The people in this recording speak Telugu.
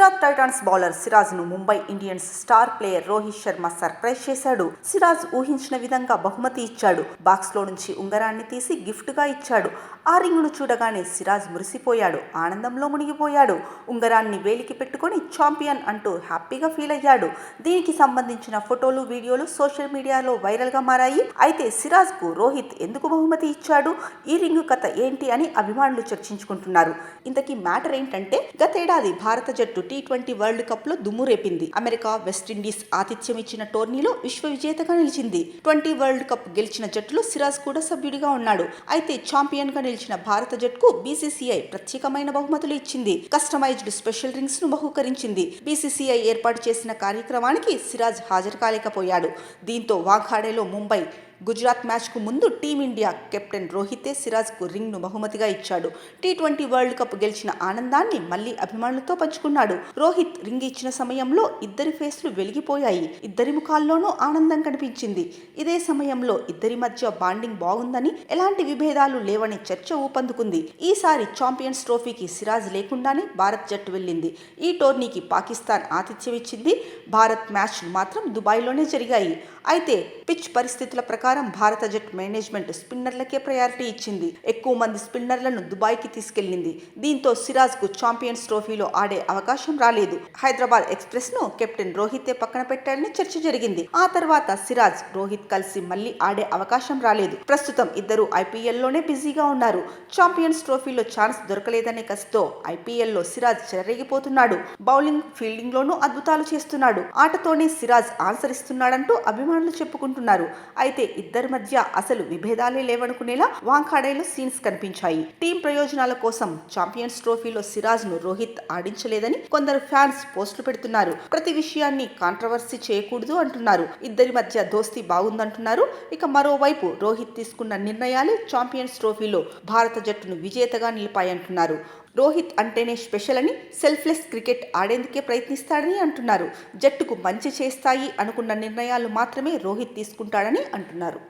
గుజరాత్ టైటాన్స్ బౌలర్ సిరాజ్ను Mumbai Indians star player Rohit Sharma surprise చేశాడు. సిరాజ్ ఊహించిన విధంగా బహుమతి ఇచ్చాడు. బాక్స్లో నుంచి ఉంగరాన్ని తీసి గిఫ్ట్గా ఇచ్చాడు. ఆ రింగును చూడగానే సిరాజ్ మురిసిపోయాడు. ఆనందంలో మునిగిపోయాడు. ఉంగరాన్ని వేలికి పెట్టుకొని ఛాంపియన్ అంటూ హ్యాపీగా ఫీల్ అయ్యాడు. దీనికి సంబంధించిన ఫోటోలు, వీడియోలు సోషల్ మీడియాలో వైరల్గా మారాయి. అయితే సిరాజ్కు రోహిత్ ఎందుకు బహుమతి ఇచ్చాడు, ఈ రింగు కథ ఏంటి అని అభిమానులు చర్చించుకుంటున్నారు. ఇంతకీ మ్యాటర్ ఏంటంటే, గతేడాది భారత జట్టు T20 వరల్డ్ కప్ లో దుమ్ము రేపింది. అమెరికా, వెస్టిండీస్ ఆతిథ్యం ఇచ్చిన టోర్నీలో విశ్వ విజేతగా నిలిచింది. 20 వరల్డ్ కప్ గెలిచిన జట్టులో సిరాజ్ కూడా సభ్యుడిగా ఉన్నాడు. అయితే ఛాంపియన్ గా నిలిచిన భారత జట్టుకు BCCI ప్రత్యేకమైన బహుమతులు ఇచ్చింది. కస్టమైజ్డ్ స్పెషల్ రింగ్స్ ను బహూకరించింది. BCCI ఏర్పాటు చేసిన కార్యక్రమానికి సిరాజ్ హాజరు కాలేకపోయాడు. దీంతో వాఘాడేలో ముంబై గుజరాత్ మ్యాచ్కు ముందు టీమిండియా కెప్టెన్ రోహితే సిరాజ్కు రింగ్ను బహుమతిగా ఇచ్చాడు. T20 వరల్డ్ కప్ గెలిచిన ఆనందాన్ని మళ్లీ అభిమానులతో పంచుకున్నాడు. రోహిత్ రింగ్ ఇచ్చిన సమయంలో ఇద్దరి ఫేస్లు వెలిగిపోయాయి. ఇద్దరి ముఖాల్లోనూ ఆనందం కనిపించింది. ఇదే సమయంలో ఇద్దరి మధ్య బాండింగ్ బాగుందని, ఎలాంటి విభేదాలు లేవని చర్చ ఊపందుకుంది. ఈసారి ఛాంపియన్స్ ట్రోఫీకి సిరాజ్ లేకుండానే భారత్ జట్టు వెళ్ళింది. ఈ టోర్నీకి పాకిస్తాన్ ఆతిథ్యం ఇచ్చింది. భారత్ మ్యాచ్లు మాత్రం దుబాయ్లోనే జరిగాయి. అయితే పిచ్ పరిస్థితుల ప్రకారం భారత జట్టు మేనేజ్మెంట్ స్పిన్నర్లకే ప్రయారిటీ ఇచ్చింది. ఎక్కువ మంది స్పిన్నర్లను దుబాయ్కి తీసుకెళ్లింది. దీంతో సిరాజ్కు ఛాంపియన్స్ ట్రోఫీలో ఆడే అవకాశం రాలేదు. హైదరాబాద్ ఎక్స్ప్రెస్ ను కెప్టెన్ రోహితే పక్కన పెట్టాడని చర్చ జరిగింది. ఆ తర్వాత సిరాజ్, రోహిత్ కలిసి మళ్లీ ఆడే అవకాశం రాలేదు. ప్రస్తుతం ఇద్దరు IPLలోనే బిజీగా ఉన్నారు. ఛాంపియన్స్ ట్రోఫీలో ఛాన్స్ దొరకలేదనే కసితో IPLలో సిరాజ్ చెలరేగిపోతున్నాడు. బౌలింగ్, ఫీల్డింగ్ లోనూ అద్భుతాలు చేస్తున్నాడు. ఆటతోనే సిరాజ్ ఆన్సర్ ఇస్తున్నాడంటూ అభిమానులు చెప్పుకుంటున్నారు. అయితే ఇద్దరి మధ్య అసలు విభేదాలే లేవనుకునేలా వాంఖాడేలో సీన్స్ కనిపించాయి. టీం ప్రయోజనాల కోసం ఛాంపియన్స్ ట్రోఫీలో సిరాజ్ ను రోహిత్ ఆడించలేదని కొందరు ఫ్యాన్స్ పోస్టులు పెడుతున్నారు. ప్రతి విషయాన్ని కాంట్రవర్సీ చేయకూడదు అంటున్నారు. ఇద్దరి మధ్య దోస్తీ బాగుందంటున్నారు. ఇక మరోవైపు రోహిత్ తీసుకున్న నిర్ణయాలే ఛాంపియన్స్ ట్రోఫీలో భారత జట్టును విజేతగా నిలిపాయంటున్నారు. రోహిత్ అంటేనే స్పెషల్ అని, సెల్ఫ్లెస్ క్రికెట్ ఆడేందుకే ప్రయత్నిస్తాడని అంటున్నారు. జట్టుకు మంచి చేస్తాయి అనుకున్న నిర్ణయాలు మాత్రమే రోహిత్ తీసుకుంటాడని అంటున్నారు.